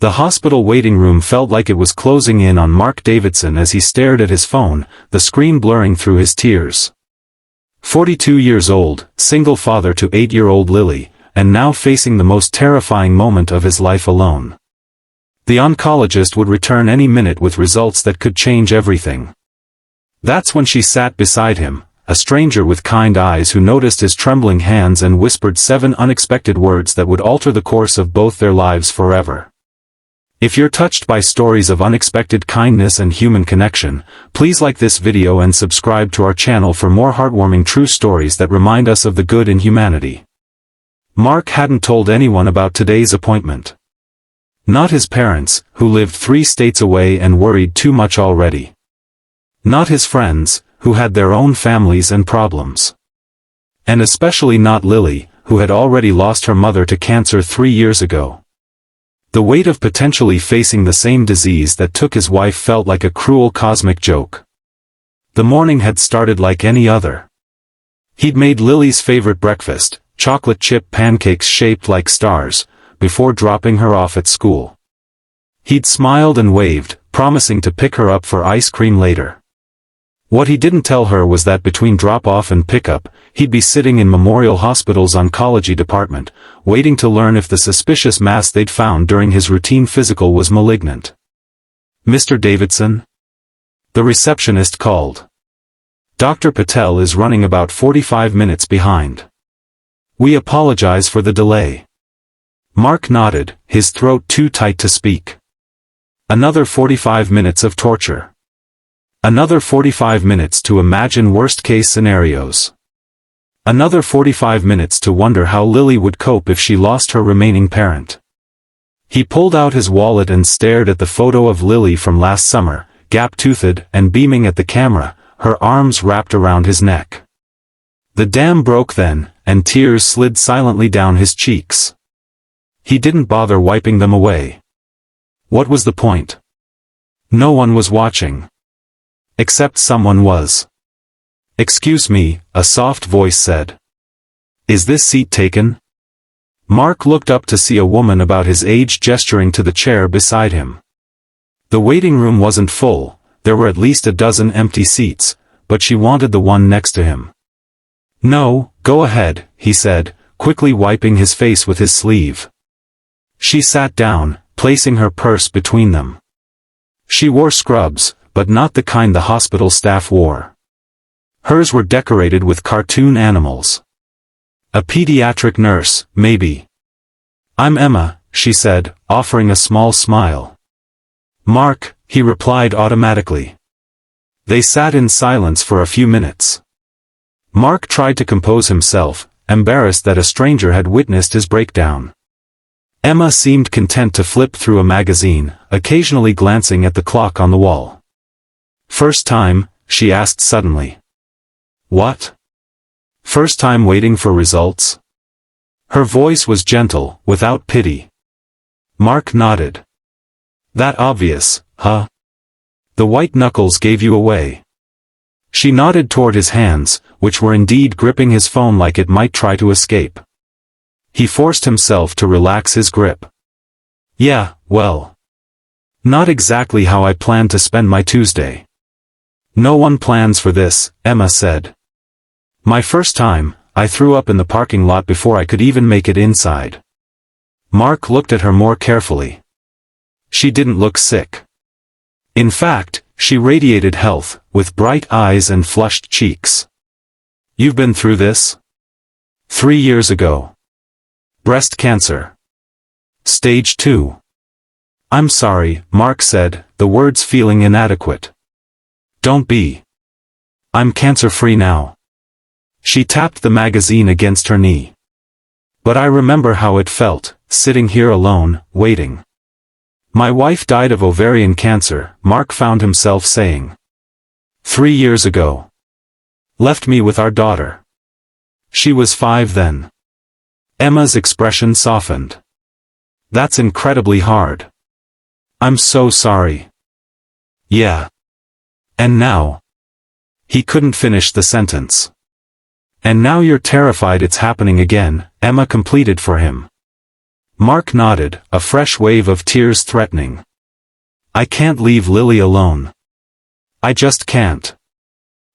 The hospital waiting room felt like it was closing in on Mark Davidson as he stared at his phone, the screen blurring through his tears. 42 years old, single father to 8-year-old Lily, and now facing the most terrifying moment of his life alone. The oncologist would return any minute with results that could change everything. That's when she sat beside him, a stranger with kind eyes who noticed his trembling hands and whispered 7 unexpected words that would alter the course of both their lives forever. If you're touched by stories of unexpected kindness and human connection, please like this video and subscribe to our channel for more heartwarming true stories that remind us of the good in humanity. Mark hadn't told anyone about today's appointment. Not his parents, who lived 3 states away and worried too much already. Not his friends, who had their own families and problems. And especially not Lily, who had already lost her mother to cancer 3 years ago. The weight of potentially facing the same disease that took his wife felt like a cruel cosmic joke. The morning had started like any other. He'd made Lily's favorite breakfast, chocolate chip pancakes shaped like stars, before dropping her off at school. He'd smiled and waved, promising to pick her up for ice cream later. What he didn't tell her was that between drop-off and pickup, he'd be sitting in Memorial Hospital's oncology department, waiting to learn if the suspicious mass they'd found during his routine physical was malignant. "Mr. Davidson?" The receptionist called. "Dr. Patel is running about 45 minutes behind. We apologize for the delay." Mark nodded, his throat too tight to speak. Another 45 minutes of torture. Another 45 minutes to imagine worst-case scenarios. Another 45 minutes to wonder how Lily would cope if she lost her remaining parent. He pulled out his wallet and stared at the photo of Lily from last summer, gap-toothed and beaming at the camera, her arms wrapped around his neck. The dam broke then, and tears slid silently down his cheeks. He didn't bother wiping them away. What was the point? No one was watching. Except someone was. "Excuse me," a soft voice said. "Is this seat taken?" Mark looked up to see a woman about his age gesturing to the chair beside him. The waiting room wasn't full, there were at least a dozen empty seats, but she wanted the one next to him. "No, go ahead," he said, quickly wiping his face with his sleeve. She sat down, placing her purse between them. She wore scrubs, but not the kind the hospital staff wore. Hers were decorated with cartoon animals. A pediatric nurse, maybe. "I'm Emma," she said, offering a small smile. "Mark," he replied automatically. They sat in silence for a few minutes. Mark tried to compose himself, embarrassed that a stranger had witnessed his breakdown. Emma seemed content to flip through a magazine, occasionally glancing at the clock on the wall. "First time?" she asked suddenly. "What? First time waiting for results?" Her voice was gentle, without pity. Mark nodded. "That obvious, huh? The white knuckles gave you away." She nodded toward his hands, which were indeed gripping his phone like it might try to escape. He forced himself to relax his grip. "Yeah, well. Not exactly how I planned to spend my Tuesday." "No one plans for this," Emma said. "My first time, I threw up in the parking lot before I could even make it inside." Mark looked at her more carefully. She didn't look sick. In fact, she radiated health, with bright eyes and flushed cheeks. "You've been through this?" 3 years ago. Breast cancer. Stage 2. "I'm sorry," Mark said, the words feeling inadequate. "Don't be. I'm cancer-free now." She tapped the magazine against her knee. "But I remember how it felt, sitting here alone, waiting. My wife died of ovarian cancer," Mark found himself saying. 3 years ago. Left me with our daughter. She was 5 then." Emma's expression softened. "That's incredibly hard. I'm so sorry." "Yeah. And now?" He couldn't finish the sentence. "And now you're terrified it's happening again," Emma completed for him. Mark nodded, a fresh wave of tears threatening. I can't leave Lily alone. I just can't.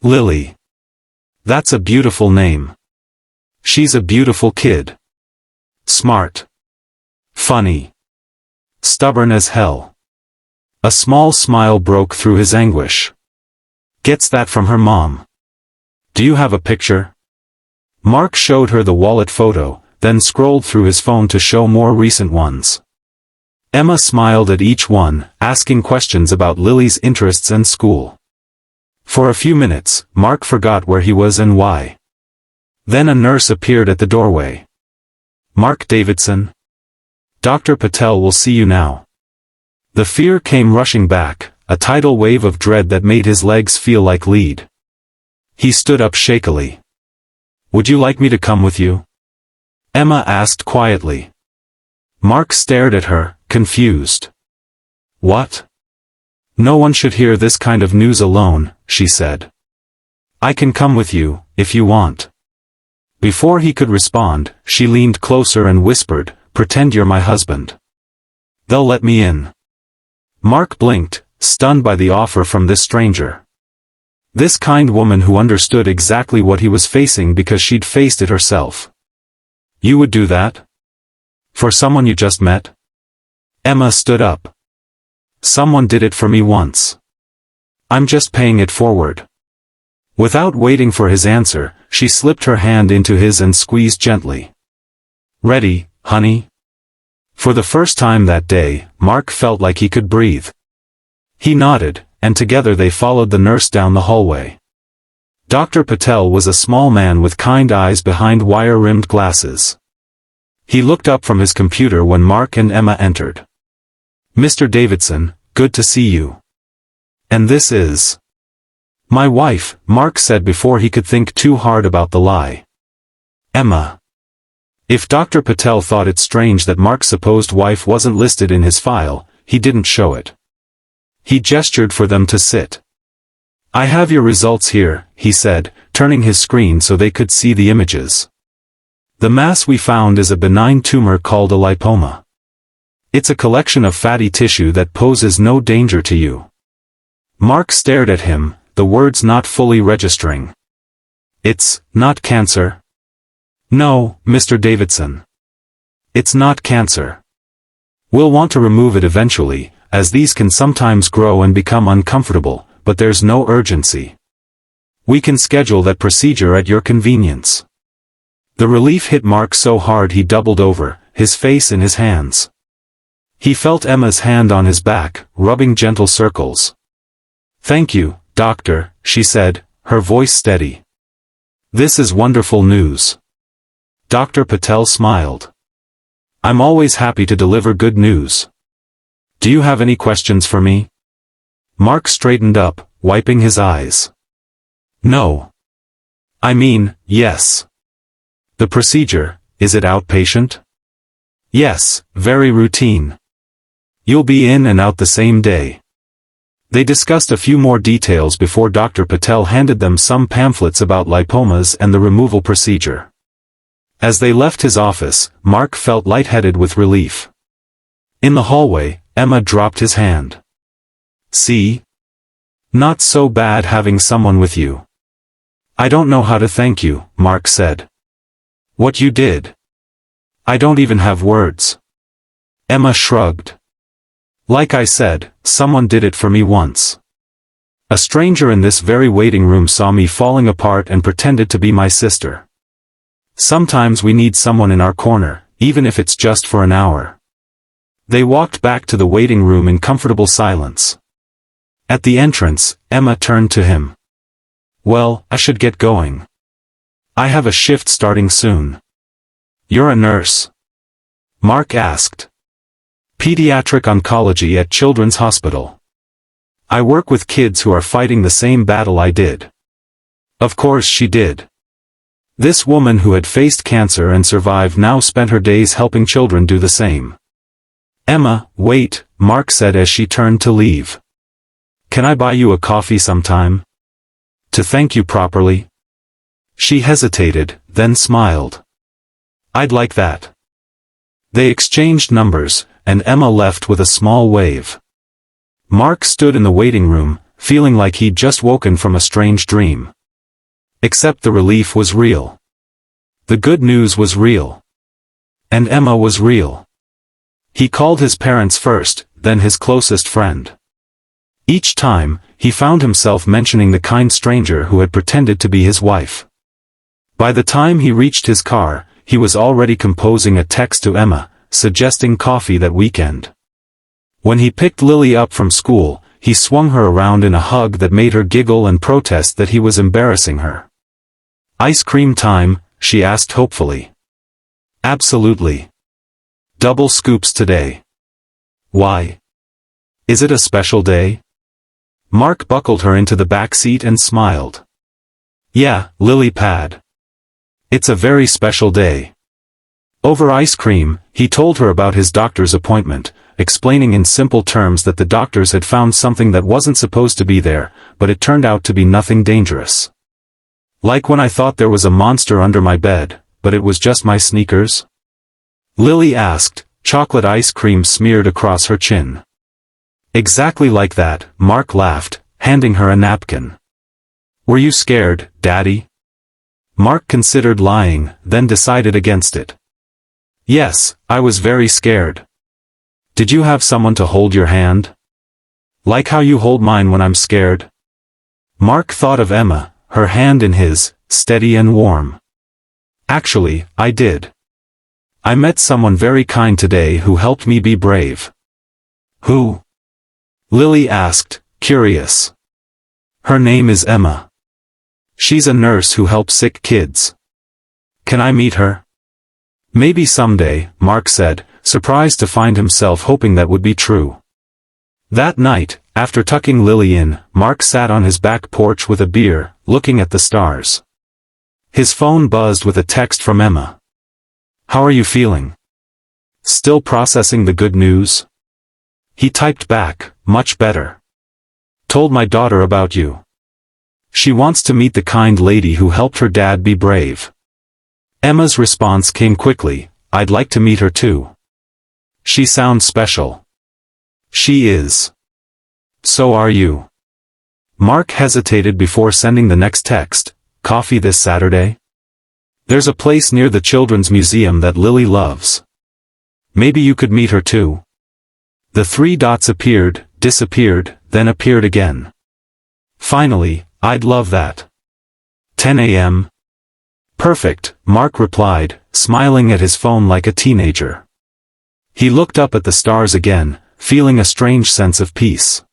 Lily. That's a beautiful name. She's a beautiful kid. Smart. Funny. Stubborn as hell. A small smile broke through his anguish. Gets that from her mom. Do you have a picture? Mark showed her the wallet photo, then scrolled through his phone to show more recent ones. Emma smiled at each one, asking questions about Lily's interests and school. For a few minutes, Mark forgot where he was and why. Then a nurse appeared at the doorway. Mark Davidson. Dr. Patel will see you now. The fear came rushing back, a tidal wave of dread that made his legs feel like lead. He stood up shakily. Would you like me to come with you? Emma asked quietly. Mark stared at her, confused. What? No one should hear this kind of news alone, she said. I can come with you, if you want. Before he could respond, she leaned closer and whispered, pretend you're my husband. They'll let me in. Mark blinked, stunned by the offer from this stranger. This kind woman who understood exactly what he was facing because she'd faced it herself. You would do that? For someone you just met? Emma stood up. Someone did it for me once. I'm just paying it forward. Without waiting for his answer, she slipped her hand into his and squeezed gently. Ready, honey? For the first time that day, Mark felt like he could breathe. He nodded, and together they followed the nurse down the hallway. Dr. Patel was a small man with kind eyes behind wire-rimmed glasses. He looked up from his computer when Mark and Emma entered. Mr. Davidson, good to see you. And this is my wife, Mark said before he could think too hard about the lie. Emma. If Dr. Patel thought it strange that Mark's supposed wife wasn't listed in his file, he didn't show it. He gestured for them to sit. I have your results here, he said, turning his screen so they could see the images. The mass we found is a benign tumor called a lipoma. It's a collection of fatty tissue that poses no danger to you. Mark stared at him, the words not fully registering. It's not cancer. No, Mr. Davidson. It's not cancer. We'll want to remove it eventually, as these can sometimes grow and become uncomfortable, but there's no urgency. We can schedule that procedure at your convenience. The relief hit Mark so hard he doubled over, his face in his hands. He felt Emma's hand on his back, rubbing gentle circles. Thank you, doctor, she said, her voice steady. This is wonderful news. Dr. Patel smiled. I'm always happy to deliver good news. Do you have any questions for me? Mark straightened up, wiping his eyes. No. I mean, yes. The procedure, is it outpatient? Yes, very routine. You'll be in and out the same day. They discussed a few more details before Dr. Patel handed them some pamphlets about lipomas and the removal procedure. As they left his office, Mark felt lightheaded with relief. In the hallway, Emma dropped his hand. See? Not so bad having someone with you. I don't know how to thank you, Mark said. What you did. I don't even have words. Emma shrugged. Like I said, someone did it for me once. A stranger in this very waiting room saw me falling apart and pretended to be my sister. Sometimes we need someone in our corner, even if it's just for an hour. They walked back to the waiting room in comfortable silence. At the entrance, Emma turned to him. Well, I should get going. I have a shift starting soon. You're a nurse? Mark asked. Pediatric oncology at Children's Hospital. I work with kids who are fighting the same battle I did. Of course she did. This woman who had faced cancer and survived now spent her days helping children do the same. Emma, wait, Mark said as she turned to leave. Can I buy you a coffee sometime? To thank you properly? She hesitated, then smiled. I'd like that. They exchanged numbers, and Emma left with a small wave. Mark stood in the waiting room, feeling like he'd just woken from a strange dream. Except the relief was real. The good news was real. And Emma was real. He called his parents first, then his closest friend. Each time, he found himself mentioning the kind stranger who had pretended to be his wife. By the time he reached his car, he was already composing a text to Emma, suggesting coffee that weekend. When he picked Lily up from school, he swung her around in a hug that made her giggle and protest that he was embarrassing her. "Ice cream time?" she asked hopefully. "Absolutely. Double scoops today." "Why? Is it a special day?" Mark buckled her into the back seat and smiled. "Yeah, lily pad. It's a very special day." Over ice cream, he told her about his doctor's appointment, explaining in simple terms that the doctors had found something that wasn't supposed to be there, but it turned out to be nothing dangerous. "Like when I thought there was a monster under my bed, but it was just my sneakers?" Lily asked, chocolate ice cream smeared across her chin. "Exactly like that," Mark laughed, handing her a napkin. "Were you scared, Daddy?" Mark considered lying, then decided against it. "Yes, I was very scared." "Did you have someone to hold your hand? Like how you hold mine when I'm scared?" Mark thought of Emma, her hand in his, steady and warm. "Actually, I did. I met someone very kind today who helped me be brave." "Who?" Lily asked, curious. "Her name is Emma. She's a nurse who helps sick kids. Can I meet her?" "Maybe someday," Mark said, surprised to find himself hoping that would be true. That night, after tucking Lily in, Mark sat on his back porch with a beer, looking at the stars. His phone buzzed with a text from Emma. "How are you feeling? Still processing the good news?" He typed back, "Much better. Told my daughter about you. She wants to meet the kind lady who helped her dad be brave." Emma's response came quickly, "I'd like to meet her too. She sounds special." "She is. So are you." Mark hesitated before sending the next text, "Coffee this Saturday? There's a place near the Children's Museum that Lily loves. Maybe you could meet her too." The three dots appeared, disappeared, then appeared again. Finally, "I'd love that. 10 a.m. "Perfect," Mark replied, smiling at his phone like a teenager. He looked up at the stars again, feeling a strange sense of peace.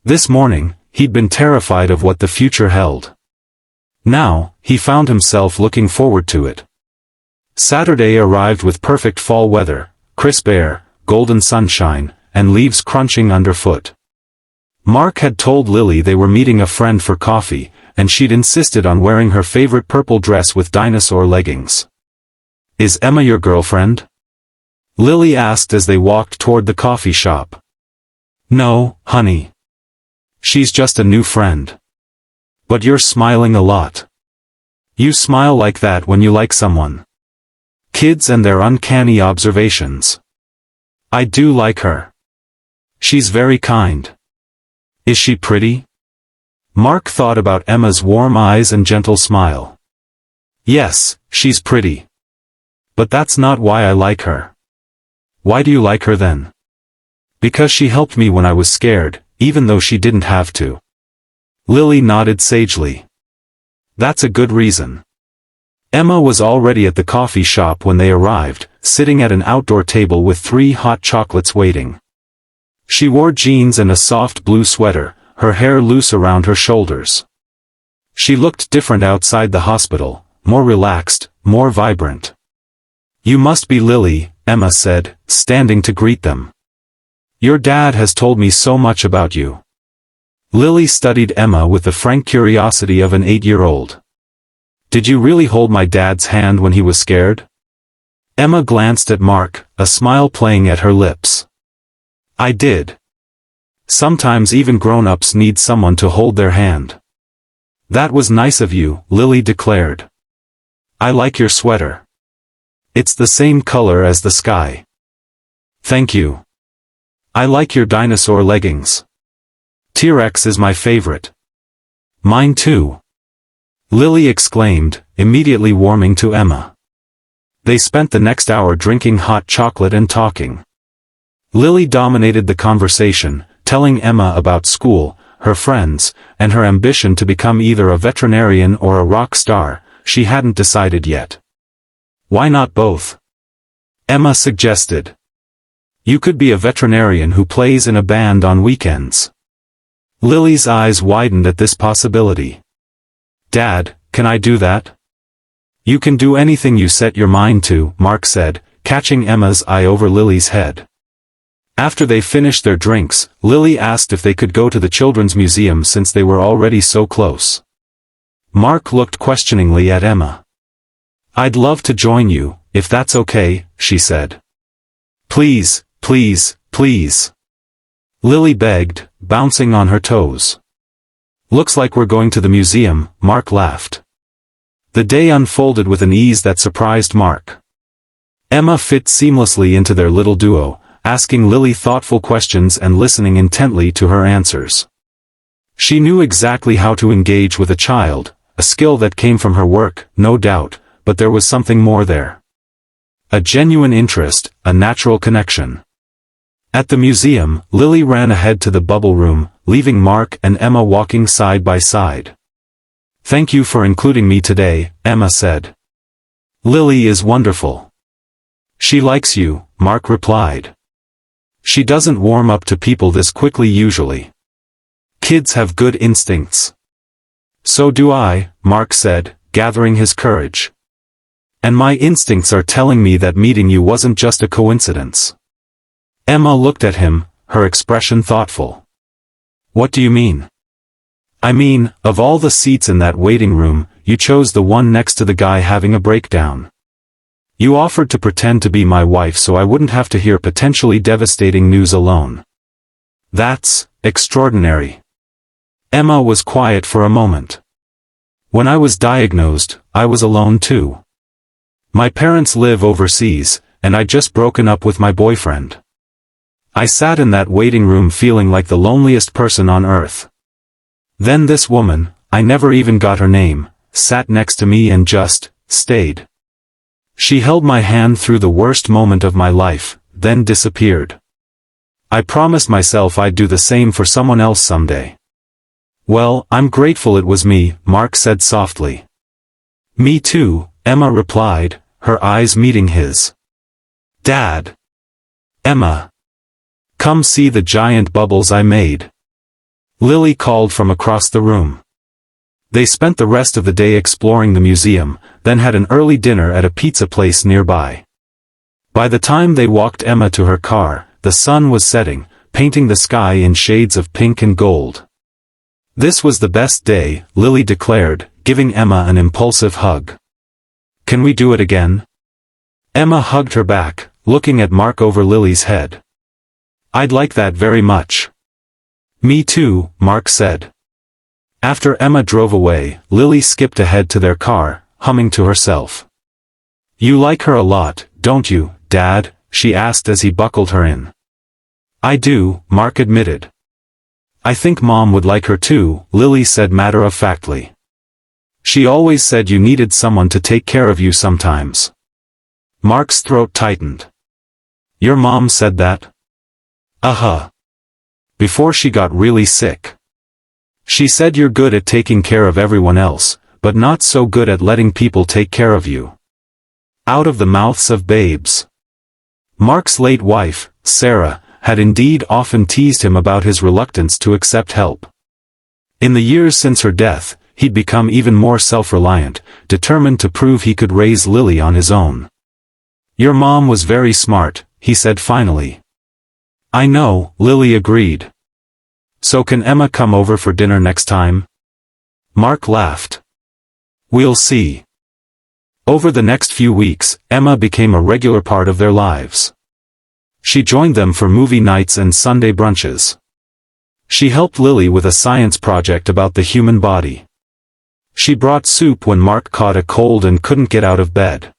This morning, he'd been terrified of what the future held. Now, he found himself looking forward to it. Saturday arrived with perfect fall weather, crisp air, golden sunshine, and leaves crunching underfoot. Mark had told Lily they were meeting a friend for coffee, and she'd insisted on wearing her favorite purple dress with dinosaur leggings. "Is Emma your girlfriend?" Lily asked as they walked toward the coffee shop. "No, honey. She's just a new friend. But you're smiling a lot. You smile like that when you like someone." Kids and their uncanny observations. "I do like her. She's very kind." "Is she pretty?" Mark thought about Emma's warm eyes and gentle smile. "Yes, she's pretty. But that's not why I like her." "Why do you like her then?" "Because she helped me when I was scared, even though she didn't have to." Lily nodded sagely. "That's a good reason." Emma was already at the coffee shop when they arrived, sitting at an outdoor table with 3 hot chocolates waiting. She wore jeans and a soft blue sweater, her hair loose around her shoulders. She looked different outside the hospital, more relaxed, more vibrant. "You must be Lily," Emma said, standing to greet them. "Your dad has told me so much about you." Lily studied Emma with the frank curiosity of an 8-year-old. "Did you really hold my dad's hand when he was scared?" Emma glanced at Mark, a smile playing at her lips. "I did. Sometimes even grown-ups need someone to hold their hand." "That was nice of you," Lily declared. "I like your sweater." It's the same color as the sky. Thank you. I like your dinosaur leggings. T-Rex is my favorite. Mine too. Lily exclaimed, immediately warming to Emma. They spent the next hour drinking hot chocolate and talking. Lily dominated the conversation, telling Emma about school, her friends, and her ambition to become either a veterinarian or a rock star. She hadn't decided yet. Why not both? Emma suggested. You could be a veterinarian who plays in a band on weekends. Lily's eyes widened at this possibility. Dad, can I do that? You can do anything you set your mind to, Mark said, catching Emma's eye over Lily's head. After they finished their drinks, Lily asked if they could go to the Children's Museum since they were already so close. Mark looked questioningly at Emma. I'd love to join you, if that's okay, she said. Please, please, please. Lily begged, bouncing on her toes. Looks like we're going to the museum, Mark laughed. The day unfolded with an ease that surprised Mark. Emma fit seamlessly into their little duo, asking Lily thoughtful questions and listening intently to her answers. She knew exactly how to engage with a child, a skill that came from her work, no doubt, but there was something more there. A genuine interest, a natural connection. At the museum, Lily ran ahead to the bubble room, leaving Mark and Emma walking side by side. Thank you for including me today, Emma said. Lily is wonderful. She likes you, Mark replied. She doesn't warm up to people this quickly usually. Kids have good instincts. So do I, Mark said, gathering his courage. And my instincts are telling me that meeting you wasn't just a coincidence. Emma looked at him, her expression thoughtful. What do you mean? I mean, of all the seats in that waiting room, you chose the one next to the guy having a breakdown. You offered to pretend to be my wife so I wouldn't have to hear potentially devastating news alone. That's extraordinary. Emma was quiet for a moment. When I was diagnosed, I was alone too. My parents live overseas, and I'd just broken up with my boyfriend. I sat in that waiting room feeling like the loneliest person on earth. Then this woman, I never even got her name, sat next to me and just stayed. She held my hand through the worst moment of my life, then disappeared. I promised myself I'd do the same for someone else someday. Well, I'm grateful it was me, Mark said softly. Me too, Emma replied, her eyes meeting his. Dad. Emma. Come see the giant bubbles I made. Lily called from across the room. They spent the rest of the day exploring the museum, then had an early dinner at a pizza place nearby. By the time they walked Emma to her car, the sun was setting, painting the sky in shades of pink and gold. This was the best day, Lily declared, giving Emma an impulsive hug. Can we do it again? Emma hugged her back, looking at Mark over Lily's head. I'd like that very much. Me too, Mark said. After Emma drove away, Lily skipped ahead to their car, humming to herself. You like her a lot, don't you, Dad? She asked as he buckled her in. I do, Mark admitted. I think Mom would like her too, Lily said matter-of-factly. She always said you needed someone to take care of you sometimes. Mark's throat tightened. Your mom said that? Uh-huh. Before she got really sick. She said you're good at taking care of everyone else, but not so good at letting people take care of you. Out of the mouths of babes. Mark's late wife, Sarah, had indeed often teased him about his reluctance to accept help. In the years since her death, he'd become even more self-reliant, determined to prove he could raise Lily on his own. Your mom was very smart, he said finally. I know, Lily agreed. So can Emma come over for dinner next time? Mark laughed. We'll see. Over the next few weeks, Emma became a regular part of their lives. She joined them for movie nights and Sunday brunches. She helped Lily with a science project about the human body. She brought soup when Mark caught a cold and couldn't get out of bed.